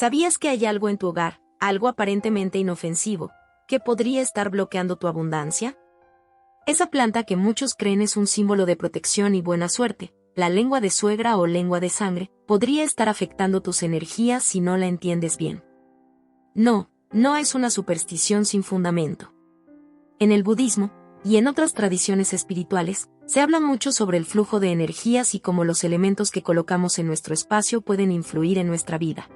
¿Sabías que hay algo en tu hogar, algo aparentemente inofensivo, que podría estar bloqueando tu abundancia? Esa planta que muchos creen es un símbolo de protección y buena suerte, la lengua de suegra o lengua de sangre, podría estar afectando tus energías si no la entiendes bien. No es una superstición sin fundamento. En el budismo, y en otras tradiciones espirituales, se habla mucho sobre el flujo de energías y cómo los elementos que colocamos en nuestro espacio pueden influir en nuestra vida.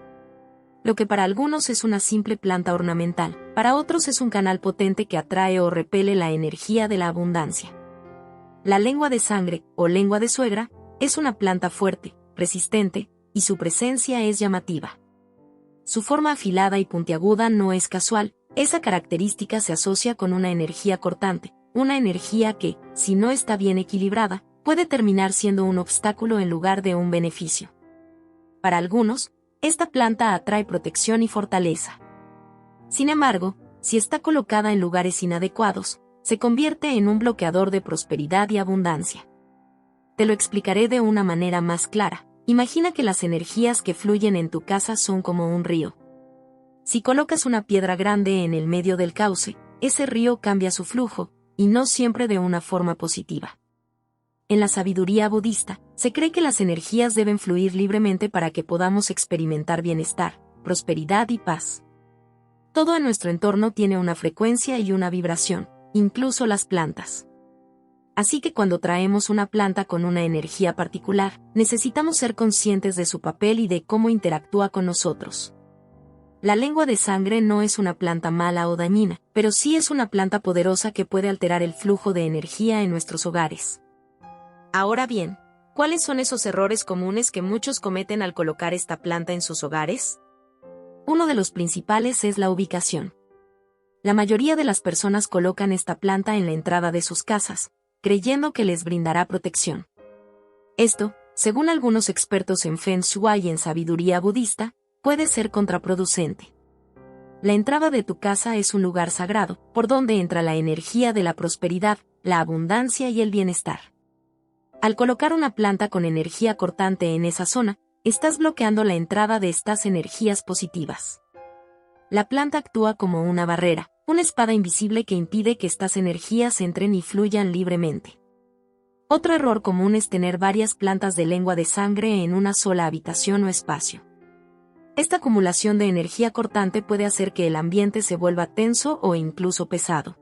Lo que para algunos es una simple planta ornamental, para otros es un canal potente que atrae o repele la energía de la abundancia. La lengua de sangre, o lengua de suegra, es una planta fuerte, resistente, y su presencia es llamativa. Su forma afilada y puntiaguda no es casual, esa característica se asocia con una energía cortante, una energía que, si no está bien equilibrada, puede terminar siendo un obstáculo en lugar de un beneficio. Para algunos, esta planta atrae protección y fortaleza. Sin embargo, si está colocada en lugares inadecuados, se convierte en un bloqueador de prosperidad y abundancia. Te lo explicaré de una manera más clara. Imagina que las energías que fluyen en tu casa son como un río. Si colocas una piedra grande en el medio del cauce, ese río cambia su flujo, y no siempre de una forma positiva. En la sabiduría budista, se cree que las energías deben fluir libremente para que podamos experimentar bienestar, prosperidad y paz. Todo en nuestro entorno tiene una frecuencia y una vibración, incluso las plantas. Así que cuando traemos una planta con una energía particular, necesitamos ser conscientes de su papel y de cómo interactúa con nosotros. La lengua de sangre no es una planta mala o dañina, pero sí es una planta poderosa que puede alterar el flujo de energía en nuestros hogares. Ahora bien, ¿cuáles son esos errores comunes que muchos cometen al colocar esta planta en sus hogares? Uno de los principales es la ubicación. La mayoría de las personas colocan esta planta en la entrada de sus casas, creyendo que les brindará protección. Esto, según algunos expertos en Feng Shui y en sabiduría budista, puede ser contraproducente. La entrada de tu casa es un lugar sagrado, por donde entra la energía de la prosperidad, la abundancia y el bienestar. Al colocar una planta con energía cortante en esa zona, estás bloqueando la entrada de estas energías positivas. La planta actúa como una barrera, una espada invisible que impide que estas energías entren y fluyan libremente. Otro error común es tener varias plantas de lengua de sangre en una sola habitación o espacio. Esta acumulación de energía cortante puede hacer que el ambiente se vuelva tenso o incluso pesado.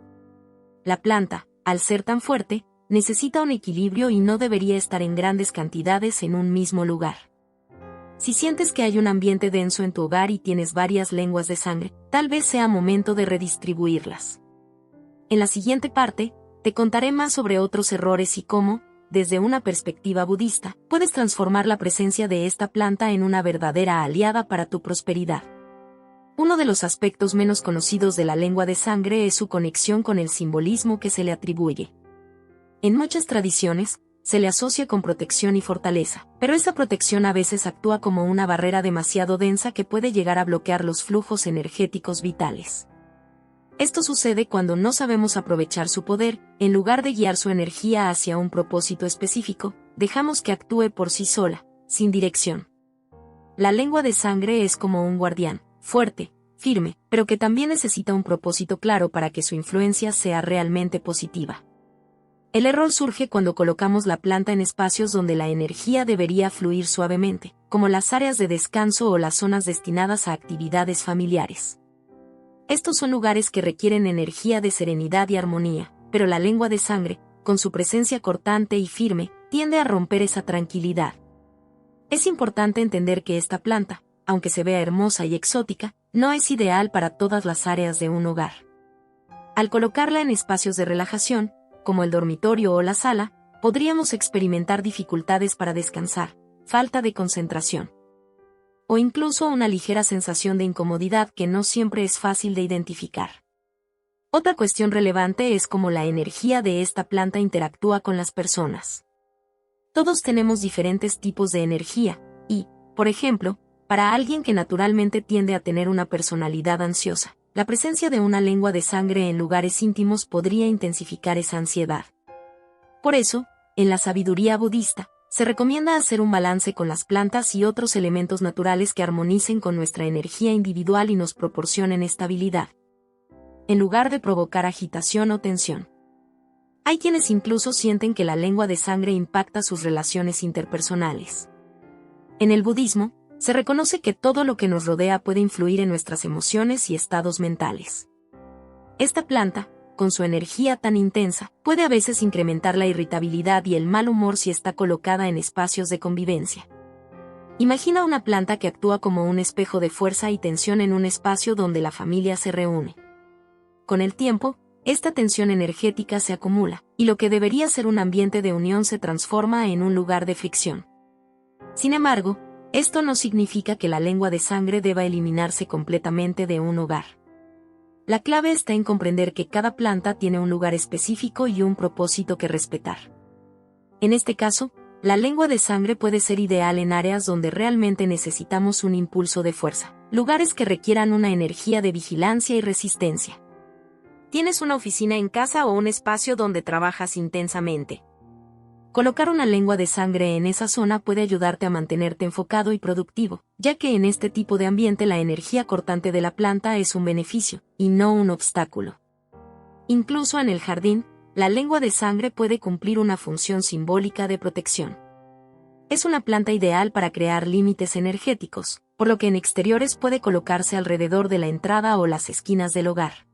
La planta, al ser tan fuerte, necesita un equilibrio y no debería estar en grandes cantidades en un mismo lugar. Si sientes que hay un ambiente denso en tu hogar y tienes varias lenguas de sangre, tal vez sea momento de redistribuirlas. En la siguiente parte, te contaré más sobre otros errores y cómo, desde una perspectiva budista, puedes transformar la presencia de esta planta en una verdadera aliada para tu prosperidad. Uno de los aspectos menos conocidos de la lengua de sangre es su conexión con el simbolismo que se le atribuye. En muchas tradiciones, se le asocia con protección y fortaleza, pero esa protección a veces actúa como una barrera demasiado densa que puede llegar a bloquear los flujos energéticos vitales. Esto sucede cuando no sabemos aprovechar su poder, en lugar de guiar su energía hacia un propósito específico, dejamos que actúe por sí sola, sin dirección. La lengua de sangre es como un guardián, fuerte, firme, pero que también necesita un propósito claro para que su influencia sea realmente positiva. El error surge cuando colocamos la planta en espacios donde la energía debería fluir suavemente, como las áreas de descanso o las zonas destinadas a actividades familiares. Estos son lugares que requieren energía de serenidad y armonía, pero la lengua de sangre, con su presencia cortante y firme, tiende a romper esa tranquilidad. Es importante entender que esta planta, aunque se vea hermosa y exótica, no es ideal para todas las áreas de un hogar. Al colocarla en espacios de relajación, como el dormitorio o la sala, podríamos experimentar dificultades para descansar, falta de concentración, o incluso una ligera sensación de incomodidad que no siempre es fácil de identificar. Otra cuestión relevante es cómo la energía de esta planta interactúa con las personas. Todos tenemos diferentes tipos de energía, y, por ejemplo, para alguien que naturalmente tiende a tener una personalidad ansiosa, la presencia de una lengua de sangre en lugares íntimos podría intensificar esa ansiedad. Por eso, en la sabiduría budista, Se recomienda hacer un balance con las plantas y otros elementos naturales que armonicen con nuestra energía individual y nos proporcionen estabilidad, en lugar de provocar agitación o tensión. Hay quienes incluso sienten que la lengua de sangre impacta sus relaciones interpersonales. En el budismo, se reconoce que todo lo que nos rodea puede influir en nuestras emociones y estados mentales. Esta planta, con su energía tan intensa, puede a veces incrementar la irritabilidad y el mal humor si está colocada en espacios de convivencia. Imagina una planta que actúa como un espejo de fuerza y tensión en un espacio donde la familia se reúne. Con el tiempo, esta tensión energética se acumula, y lo que debería ser un ambiente de unión se transforma en un lugar de fricción. Sin embargo, esto no significa que la lengua de sangre deba eliminarse completamente de un hogar. La clave está en comprender que cada planta tiene un lugar específico y un propósito que respetar. En este caso, la lengua de sangre puede ser ideal en áreas donde realmente necesitamos un impulso de fuerza, lugares que requieran una energía de vigilancia y resistencia. ¿Tienes una oficina en casa o un espacio donde trabajas intensamente? Colocar una lengua de sangre en esa zona puede ayudarte a mantenerte enfocado y productivo, ya que en este tipo de ambiente la energía cortante de la planta es un beneficio, y no un obstáculo. Incluso en el jardín, la lengua de sangre puede cumplir una función simbólica de protección. Es una planta ideal para crear límites energéticos, por lo que en exteriores puede colocarse alrededor de la entrada o las esquinas del hogar.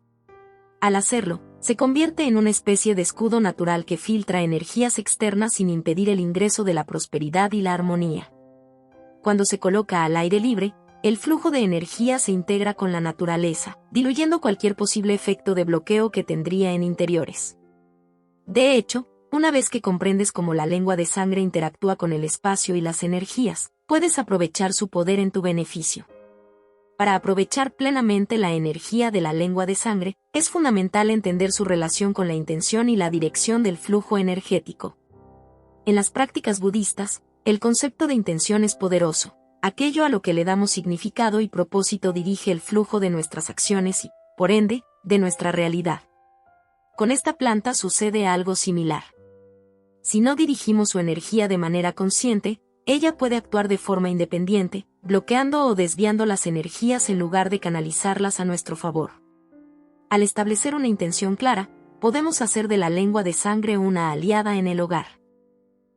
Al hacerlo, se convierte en una especie de escudo natural que filtra energías externas sin impedir el ingreso de la prosperidad y la armonía. Cuando se coloca al aire libre, el flujo de energía se integra con la naturaleza, diluyendo cualquier posible efecto de bloqueo que tendría en interiores. De hecho, una vez que comprendes cómo la lengua de sangre interactúa con el espacio y las energías, puedes aprovechar su poder en tu beneficio. Para aprovechar plenamente la energía de la lengua de sangre, es fundamental entender su relación con la intención y la dirección del flujo energético. En las prácticas budistas, el concepto de intención es poderoso. Aquello a lo que le damos significado y propósito dirige el flujo de nuestras acciones y, por ende, de nuestra realidad. Con esta planta sucede algo similar. Si no dirigimos su energía de manera consciente, ella puede actuar de forma independiente, bloqueando o desviando las energías en lugar de canalizarlas a nuestro favor. Al establecer una intención clara, podemos hacer de la lengua de sangre una aliada en el hogar.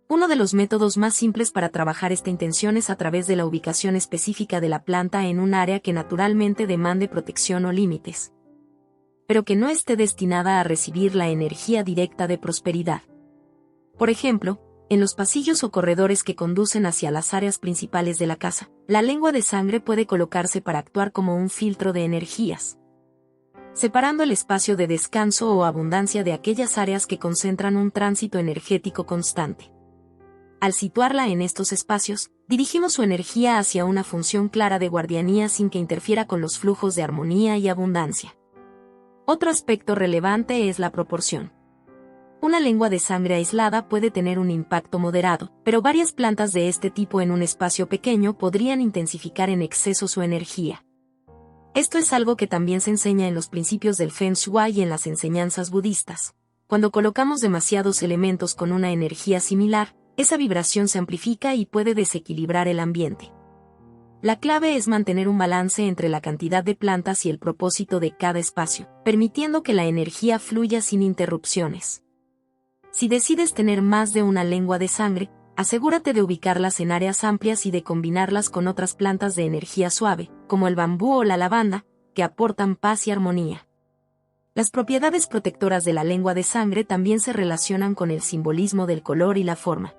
Uno de los métodos más simples para trabajar esta intención es a través de la ubicación específica de la planta en un área que naturalmente demande protección o límites, pero que no esté destinada a recibir la energía directa de prosperidad. Por ejemplo, en los pasillos o corredores que conducen hacia las áreas principales de la casa, la lengua de sangre puede colocarse para actuar como un filtro de energías, separando el espacio de descanso o abundancia de aquellas áreas que concentran un tránsito energético constante. Al situarla en estos espacios, dirigimos su energía hacia una función clara de guardianía sin que interfiera con los flujos de armonía y abundancia. Otro aspecto relevante es la proporción. Una lengua de sangre aislada puede tener un impacto moderado, pero varias plantas de este tipo en un espacio pequeño podrían intensificar en exceso su energía. Esto es algo que también se enseña en los principios del Feng Shui y en las enseñanzas budistas. Cuando colocamos demasiados elementos con una energía similar, esa vibración se amplifica y puede desequilibrar el ambiente. La clave es mantener un balance entre la cantidad de plantas y el propósito de cada espacio, permitiendo que la energía fluya sin interrupciones. Si decides tener más de una lengua de sangre, asegúrate de ubicarlas en áreas amplias y de combinarlas con otras plantas de energía suave, como el bambú o la lavanda, que aportan paz y armonía. Las propiedades protectoras de la lengua de sangre también se relacionan con el simbolismo del color y la forma.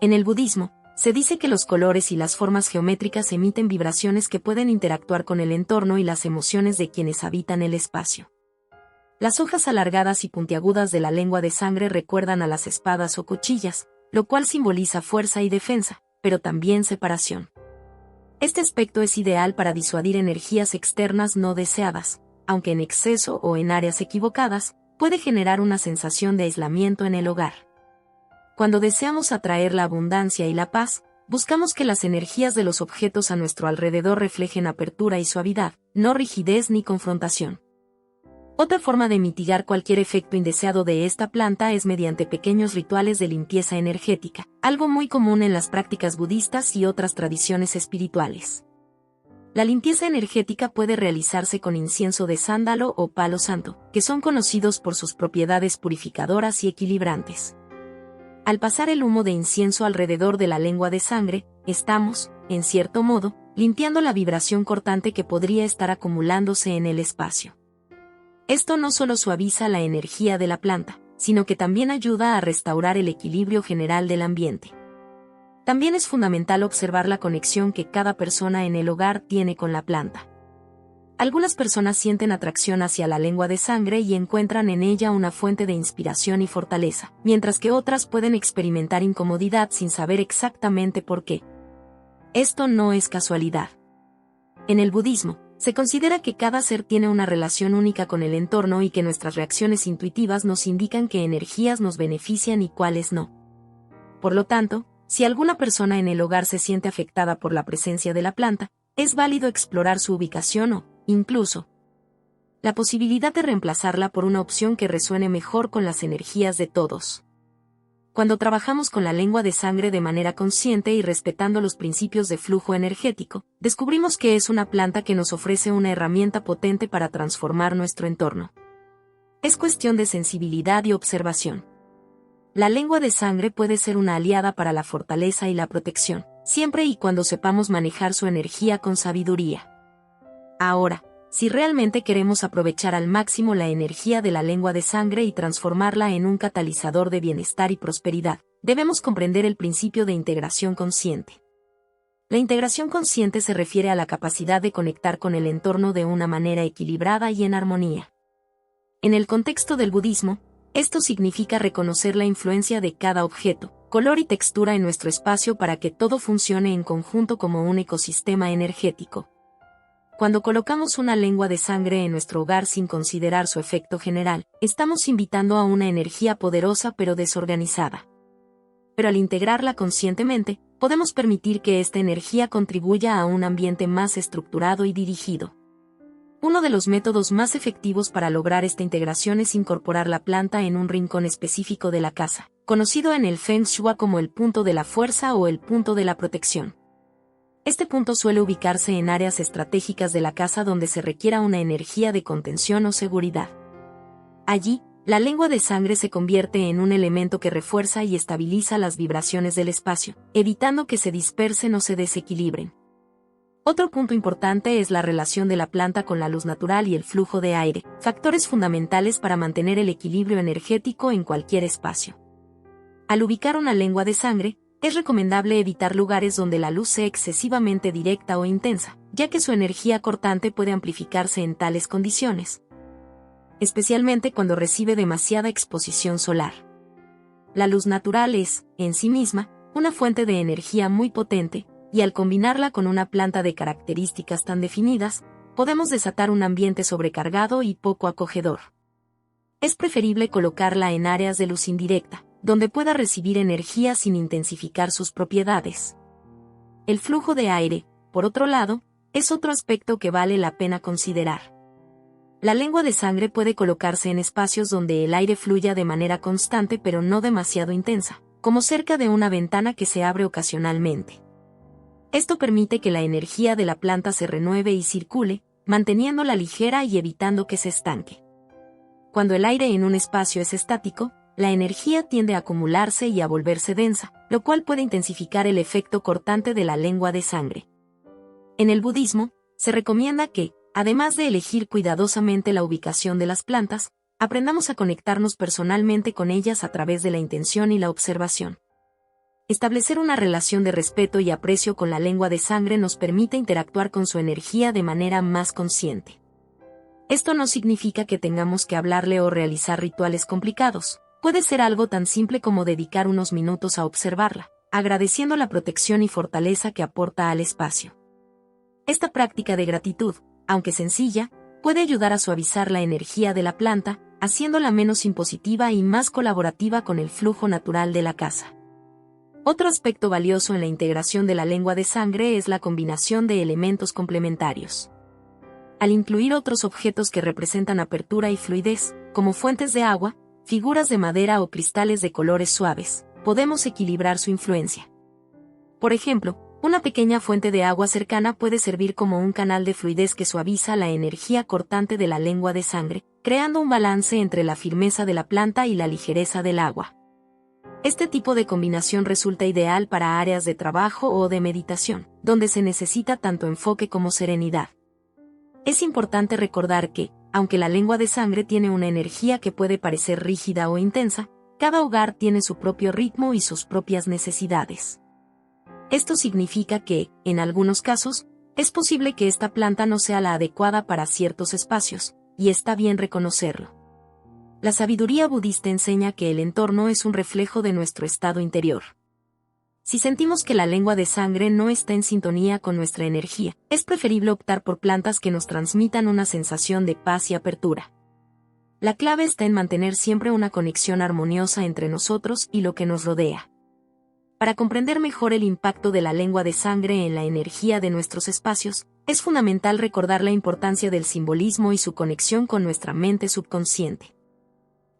En el budismo, se dice que los colores y las formas geométricas emiten vibraciones que pueden interactuar con el entorno y las emociones de quienes habitan el espacio. Las hojas alargadas y puntiagudas de la lengua de sangre recuerdan a las espadas o cuchillas, lo cual simboliza fuerza y defensa, pero también separación. Este aspecto es ideal para disuadir energías externas no deseadas, aunque en exceso o en áreas equivocadas, puede generar una sensación de aislamiento en el hogar. Cuando deseamos atraer la abundancia y la paz, buscamos que las energías de los objetos a nuestro alrededor reflejen apertura y suavidad, no rigidez ni confrontación. Otra forma de mitigar cualquier efecto indeseado de esta planta es mediante pequeños rituales de limpieza energética, algo muy común en las prácticas budistas y otras tradiciones espirituales. La limpieza energética puede realizarse con incienso de sándalo o palo santo, que son conocidos por sus propiedades purificadoras y equilibrantes. Al pasar el humo de incienso alrededor de la lengua de sangre, estamos, en cierto modo, limpiando la vibración cortante que podría estar acumulándose en el espacio. Esto no solo suaviza la energía de la planta, sino que también ayuda a restaurar el equilibrio general del ambiente. También es fundamental observar la conexión que cada persona en el hogar tiene con la planta. Algunas personas sienten atracción hacia la lengua de sangre y encuentran en ella una fuente de inspiración y fortaleza, mientras que otras pueden experimentar incomodidad sin saber exactamente por qué. Esto no es casualidad. En el budismo, se considera que cada ser tiene una relación única con el entorno y que nuestras reacciones intuitivas nos indican qué energías nos benefician y cuáles no. Por lo tanto, si alguna persona en el hogar se siente afectada por la presencia de la planta, es válido explorar su ubicación o, incluso, la posibilidad de reemplazarla por una opción que resuene mejor con las energías de todos. Cuando trabajamos con la lengua de sangre de manera consciente y respetando los principios de flujo energético, descubrimos que es una planta que nos ofrece una herramienta potente para transformar nuestro entorno. Es cuestión de sensibilidad y observación. La lengua de sangre puede ser una aliada para la fortaleza y la protección, siempre y cuando sepamos manejar su energía con sabiduría. Ahora, si realmente queremos aprovechar al máximo la energía de la lengua de sangre y transformarla en un catalizador de bienestar y prosperidad, debemos comprender el principio de integración consciente. La integración consciente se refiere a la capacidad de conectar con el entorno de una manera equilibrada y en armonía. En el contexto del budismo, esto significa reconocer la influencia de cada objeto, color y textura en nuestro espacio para que todo funcione en conjunto como un ecosistema energético. Cuando colocamos una lengua de sangre en nuestro hogar sin considerar su efecto general, estamos invitando a una energía poderosa pero desorganizada. Pero al integrarla conscientemente, podemos permitir que esta energía contribuya a un ambiente más estructurado y dirigido. Uno de los métodos más efectivos para lograr esta integración es incorporar la planta en un rincón específico de la casa, conocido en el Feng Shui como el punto de la fuerza o el punto de la protección. Este punto suele ubicarse en áreas estratégicas de la casa donde se requiera una energía de contención o seguridad. Allí, la lengua de sangre se convierte en un elemento que refuerza y estabiliza las vibraciones del espacio, evitando que se dispersen o se desequilibren. Otro punto importante es la relación de la planta con la luz natural y el flujo de aire, factores fundamentales para mantener el equilibrio energético en cualquier espacio. Al ubicar una lengua de sangre, es recomendable evitar lugares donde la luz sea excesivamente directa o intensa, ya que su energía cortante puede amplificarse en tales condiciones, especialmente cuando recibe demasiada exposición solar. La luz natural es, en sí misma, una fuente de energía muy potente, y al combinarla con una planta de características tan definidas, podemos desatar un ambiente sobrecargado y poco acogedor. Es preferible colocarla en áreas de luz indirecta, donde pueda recibir energía sin intensificar sus propiedades. El flujo de aire, por otro lado, es otro aspecto que vale la pena considerar. La lengua de sangre puede colocarse en espacios donde el aire fluya de manera constante pero no demasiado intensa, como cerca de una ventana que se abre ocasionalmente. Esto permite que la energía de la planta se renueve y circule, manteniéndola ligera y evitando que se estanque. Cuando el aire en un espacio es estático, la energía tiende a acumularse y a volverse densa, lo cual puede intensificar el efecto cortante de la lengua de sangre. En el budismo, se recomienda que, además de elegir cuidadosamente la ubicación de las plantas, aprendamos a conectarnos personalmente con ellas a través de la intención y la observación. Establecer una relación de respeto y aprecio con la lengua de sangre nos permite interactuar con su energía de manera más consciente. Esto no significa que tengamos que hablarle o realizar rituales complicados. Puede ser algo tan simple como dedicar unos minutos a observarla, agradeciendo la protección y fortaleza que aporta al espacio. Esta práctica de gratitud, aunque sencilla, puede ayudar a suavizar la energía de la planta, haciéndola menos impositiva y más colaborativa con el flujo natural de la casa. Otro aspecto valioso en la integración de la lengua de sangre es la combinación de elementos complementarios. Al incluir otros objetos que representan apertura y fluidez, como fuentes de agua, figuras de madera o cristales de colores suaves, podemos equilibrar su influencia. Por ejemplo, una pequeña fuente de agua cercana puede servir como un canal de fluidez que suaviza la energía cortante de la lengua de sangre, creando un balance entre la firmeza de la planta y la ligereza del agua. Este tipo de combinación resulta ideal para áreas de trabajo o de meditación, donde se necesita tanto enfoque como serenidad. Es importante recordar que, aunque la lengua de sangre tiene una energía que puede parecer rígida o intensa, cada hogar tiene su propio ritmo y sus propias necesidades. Esto significa que, en algunos casos, es posible que esta planta no sea la adecuada para ciertos espacios, y está bien reconocerlo. La sabiduría budista enseña que el entorno es un reflejo de nuestro estado interior. Si sentimos que la lengua de sangre no está en sintonía con nuestra energía, es preferible optar por plantas que nos transmitan una sensación de paz y apertura. La clave está en mantener siempre una conexión armoniosa entre nosotros y lo que nos rodea. Para comprender mejor el impacto de la lengua de sangre en la energía de nuestros espacios, es fundamental recordar la importancia del simbolismo y su conexión con nuestra mente subconsciente.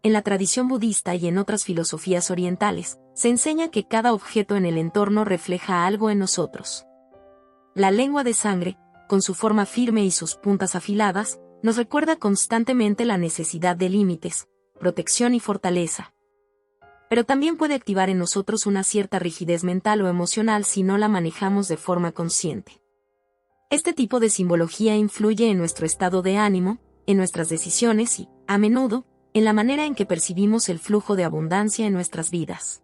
En la tradición budista y en otras filosofías orientales, se enseña que cada objeto en el entorno refleja algo en nosotros. La lengua de sangre, con su forma firme y sus puntas afiladas, nos recuerda constantemente la necesidad de límites, protección y fortaleza. Pero también puede activar en nosotros una cierta rigidez mental o emocional si no la manejamos de forma consciente. Este tipo de simbología influye en nuestro estado de ánimo, en nuestras decisiones y, a menudo, en la manera en que percibimos el flujo de abundancia en nuestras vidas.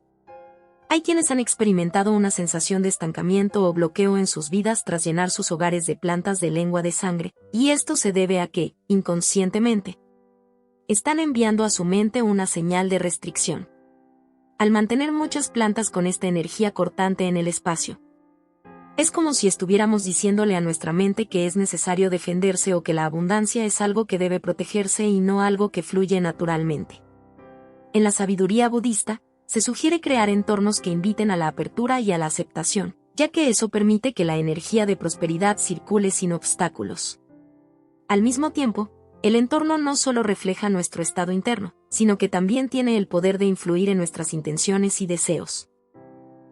Hay quienes han experimentado una sensación de estancamiento o bloqueo en sus vidas tras llenar sus hogares de plantas de lengua de sangre, y esto se debe a que, inconscientemente, están enviando a su mente una señal de restricción. Al mantener muchas plantas con esta energía cortante en el espacio, es como si estuviéramos diciéndole a nuestra mente que es necesario defenderse o que la abundancia es algo que debe protegerse y no algo que fluye naturalmente. En la sabiduría budista, se sugiere crear entornos que inviten a la apertura y a la aceptación, ya que eso permite que la energía de prosperidad circule sin obstáculos. Al mismo tiempo, el entorno no solo refleja nuestro estado interno, sino que también tiene el poder de influir en nuestras intenciones y deseos.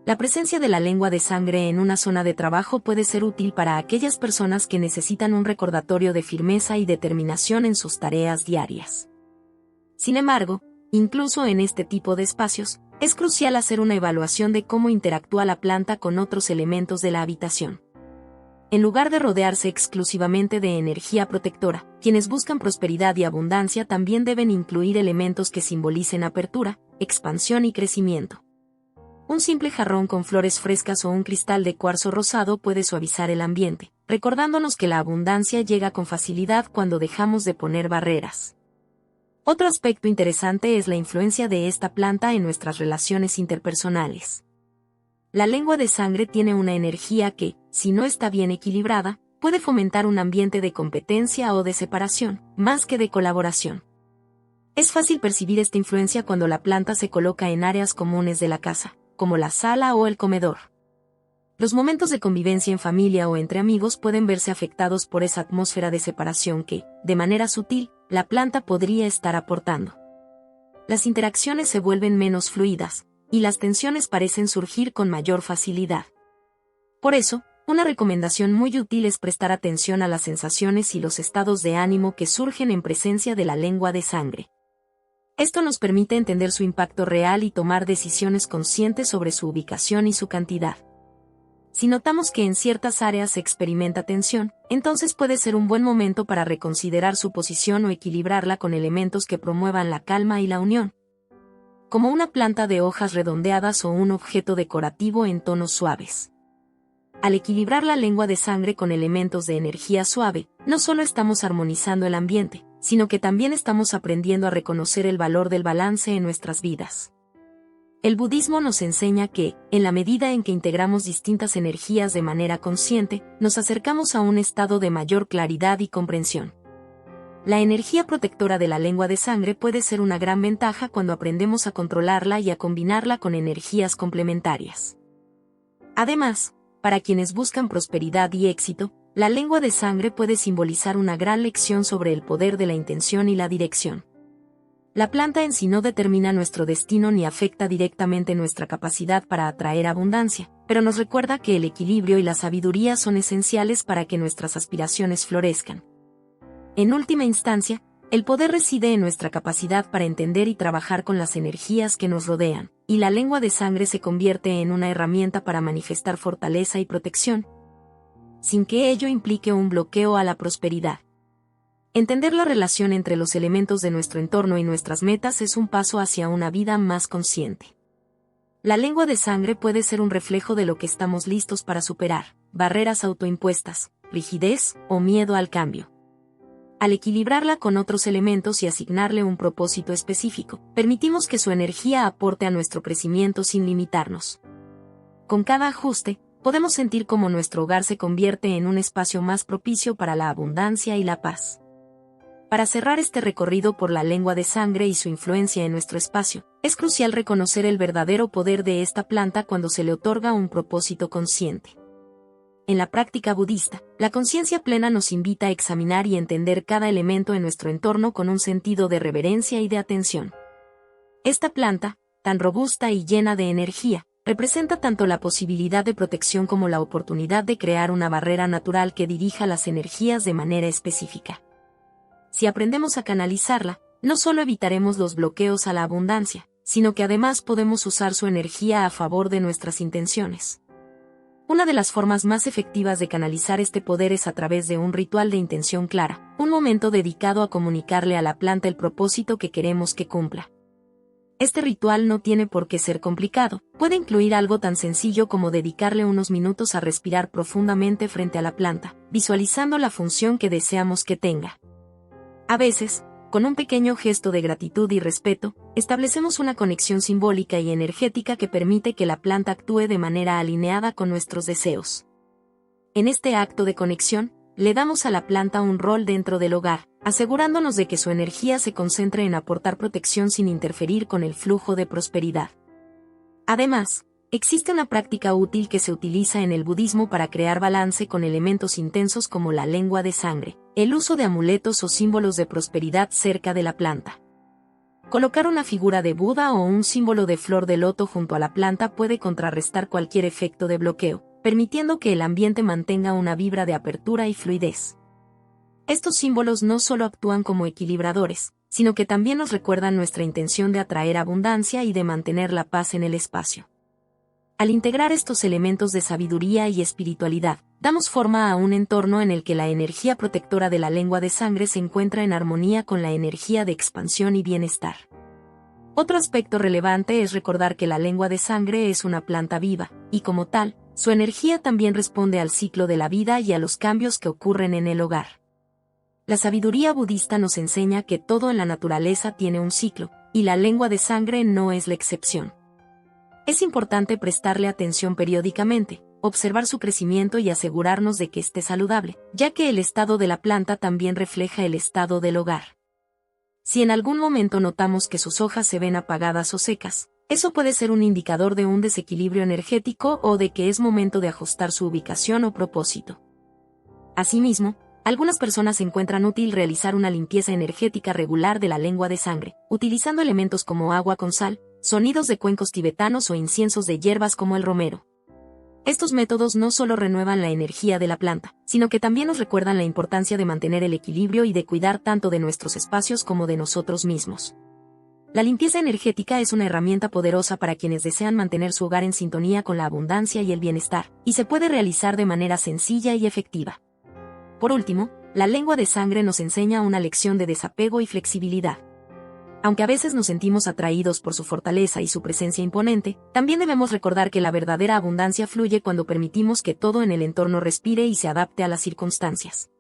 La presencia de la lengua de sangre en una zona de trabajo puede ser útil para aquellas personas que necesitan un recordatorio de firmeza y determinación en sus tareas diarias. Sin embargo, incluso en este tipo de espacios, es crucial hacer una evaluación de cómo interactúa la planta con otros elementos de la habitación. En lugar de rodearse exclusivamente de energía protectora, quienes buscan prosperidad y abundancia también deben incluir elementos que simbolicen apertura, expansión y crecimiento. Un simple jarrón con flores frescas o un cristal de cuarzo rosado puede suavizar el ambiente, recordándonos que la abundancia llega con facilidad cuando dejamos de poner barreras. Otro aspecto interesante es la influencia de esta planta en nuestras relaciones interpersonales. La lengua de sangre tiene una energía que, si no está bien equilibrada, puede fomentar un ambiente de competencia o de separación, más que de colaboración. Es fácil percibir esta influencia cuando la planta se coloca en áreas comunes de la casa, como la sala o el comedor. Los momentos de convivencia en familia o entre amigos pueden verse afectados por esa atmósfera de separación que, de manera sutil, la planta podría estar aportando. Las interacciones se vuelven menos fluidas, y las tensiones parecen surgir con mayor facilidad. Por eso, una recomendación muy útil es prestar atención a las sensaciones y los estados de ánimo que surgen en presencia de la lengua de sangre. Esto nos permite entender su impacto real y tomar decisiones conscientes sobre su ubicación y su cantidad. Si notamos que en ciertas áreas se experimenta tensión, entonces puede ser un buen momento para reconsiderar su posición o equilibrarla con elementos que promuevan la calma y la unión, como una planta de hojas redondeadas o un objeto decorativo en tonos suaves. Al equilibrar la lengua de sangre con elementos de energía suave, no solo estamos armonizando el ambiente, sino que también estamos aprendiendo a reconocer el valor del balance en nuestras vidas. El budismo nos enseña que, en la medida en que integramos distintas energías de manera consciente, nos acercamos a un estado de mayor claridad y comprensión. La energía protectora de la lengua de sangre puede ser una gran ventaja cuando aprendemos a controlarla y a combinarla con energías complementarias. Además, para quienes buscan prosperidad y éxito, La lengua de sangre puede simbolizar una gran lección sobre el poder de la intención y la dirección. La planta en sí no determina nuestro destino ni afecta directamente nuestra capacidad para atraer abundancia, pero nos recuerda que el equilibrio y la sabiduría son esenciales para que nuestras aspiraciones florezcan. En última instancia, el poder reside en nuestra capacidad para entender y trabajar con las energías que nos rodean, y la lengua de sangre se convierte en una herramienta para manifestar fortaleza y protección, sin que ello implique un bloqueo a la prosperidad. Entender la relación entre los elementos de nuestro entorno y nuestras metas es un paso hacia una vida más consciente. La lengua de sangre puede ser un reflejo de lo que estamos listos para superar, barreras autoimpuestas, rigidez o miedo al cambio. Al equilibrarla con otros elementos y asignarle un propósito específico, permitimos que su energía aporte a nuestro crecimiento sin limitarnos. Con cada ajuste, podemos sentir cómo nuestro hogar se convierte en un espacio más propicio para la abundancia y la paz. Para cerrar este recorrido por la lengua de sangre y su influencia en nuestro espacio, es crucial reconocer el verdadero poder de esta planta cuando se le otorga un propósito consciente. En la práctica budista, la conciencia plena nos invita a examinar y entender cada elemento en nuestro entorno con un sentido de reverencia y de atención. Esta planta, tan robusta y llena de energía, representa tanto la posibilidad de protección como la oportunidad de crear una barrera natural que dirija las energías de manera específica. Si aprendemos a canalizarla, no solo evitaremos los bloqueos a la abundancia, sino que además podemos usar su energía a favor de nuestras intenciones. Una de las formas más efectivas de canalizar este poder es a través de un ritual de intención clara, un momento dedicado a comunicarle a la planta el propósito que queremos que cumpla. Este ritual no tiene por qué ser complicado, puede incluir algo tan sencillo como dedicarle unos minutos a respirar profundamente frente a la planta, visualizando la función que deseamos que tenga. A veces, con un pequeño gesto de gratitud y respeto, establecemos una conexión simbólica y energética que permite que la planta actúe de manera alineada con nuestros deseos. En este acto de conexión, le damos a la planta un rol dentro del hogar, asegurándonos de que su energía se concentre en aportar protección sin interferir con el flujo de prosperidad. Además, existe una práctica útil que se utiliza en el budismo para crear balance con elementos intensos como la lengua de sangre, el uso de amuletos o símbolos de prosperidad cerca de la planta. Colocar una figura de Buda o un símbolo de flor de loto junto a la planta puede contrarrestar cualquier efecto de bloqueo, permitiendo que el ambiente mantenga una vibra de apertura y fluidez. Estos símbolos no solo actúan como equilibradores, sino que también nos recuerdan nuestra intención de atraer abundancia y de mantener la paz en el espacio. Al integrar estos elementos de sabiduría y espiritualidad, damos forma a un entorno en el que la energía protectora de la lengua de sangre se encuentra en armonía con la energía de expansión y bienestar. Otro aspecto relevante es recordar que la lengua de sangre es una planta viva, y como tal, su energía también responde al ciclo de la vida y a los cambios que ocurren en el hogar. La sabiduría budista nos enseña que todo en la naturaleza tiene un ciclo, y la lengua de sangre no es la excepción. Es importante prestarle atención periódicamente, observar su crecimiento y asegurarnos de que esté saludable, ya que el estado de la planta también refleja el estado del hogar. Si en algún momento notamos que sus hojas se ven apagadas o secas, eso puede ser un indicador de un desequilibrio energético o de que es momento de ajustar su ubicación o propósito. Asimismo, algunas personas encuentran útil realizar una limpieza energética regular de la lengua de sangre, utilizando elementos como agua con sal, sonidos de cuencos tibetanos o inciensos de hierbas como el romero. Estos métodos no solo renuevan la energía de la planta, sino que también nos recuerdan la importancia de mantener el equilibrio y de cuidar tanto de nuestros espacios como de nosotros mismos. La limpieza energética es una herramienta poderosa para quienes desean mantener su hogar en sintonía con la abundancia y el bienestar, y se puede realizar de manera sencilla y efectiva. Por último, la lengua de sangre nos enseña una lección de desapego y flexibilidad. Aunque a veces nos sentimos atraídos por su fortaleza y su presencia imponente, también debemos recordar que la verdadera abundancia fluye cuando permitimos que todo en el entorno respire y se adapte a las circunstancias.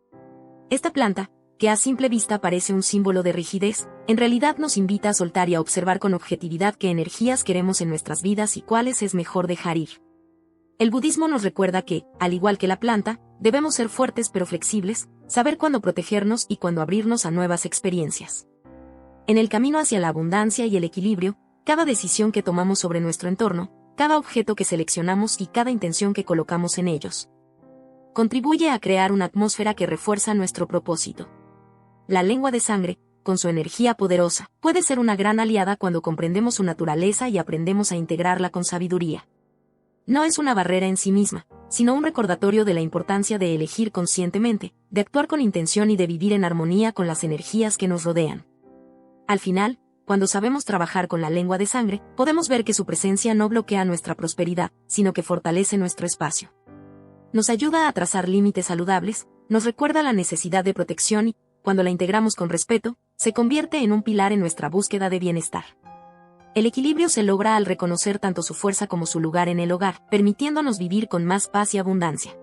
Esta planta, que a simple vista parece un símbolo de rigidez, en realidad nos invita a soltar y a observar con objetividad qué energías queremos en nuestras vidas y cuáles es mejor dejar ir. El budismo nos recuerda que, al igual que la planta, debemos ser fuertes pero flexibles, saber cuándo protegernos y cuándo abrirnos a nuevas experiencias. En el camino hacia la abundancia y el equilibrio, cada decisión que tomamos sobre nuestro entorno, cada objeto que seleccionamos y cada intención que colocamos en ellos, contribuye a crear una atmósfera que refuerza nuestro propósito. La lengua de sangre, con su energía poderosa, puede ser una gran aliada cuando comprendemos su naturaleza y aprendemos a integrarla con sabiduría. No es una barrera en sí misma, sino un recordatorio de la importancia de elegir conscientemente, de actuar con intención y de vivir en armonía con las energías que nos rodean. Al final, cuando sabemos trabajar con la lengua de sangre, podemos ver que su presencia no bloquea nuestra prosperidad, sino que fortalece nuestro espacio. Nos ayuda a trazar límites saludables, nos recuerda la necesidad de protección y, cuando la integramos con respeto, se convierte en un pilar en nuestra búsqueda de bienestar. El equilibrio se logra al reconocer tanto su fuerza como su lugar en el hogar, permitiéndonos vivir con más paz y abundancia.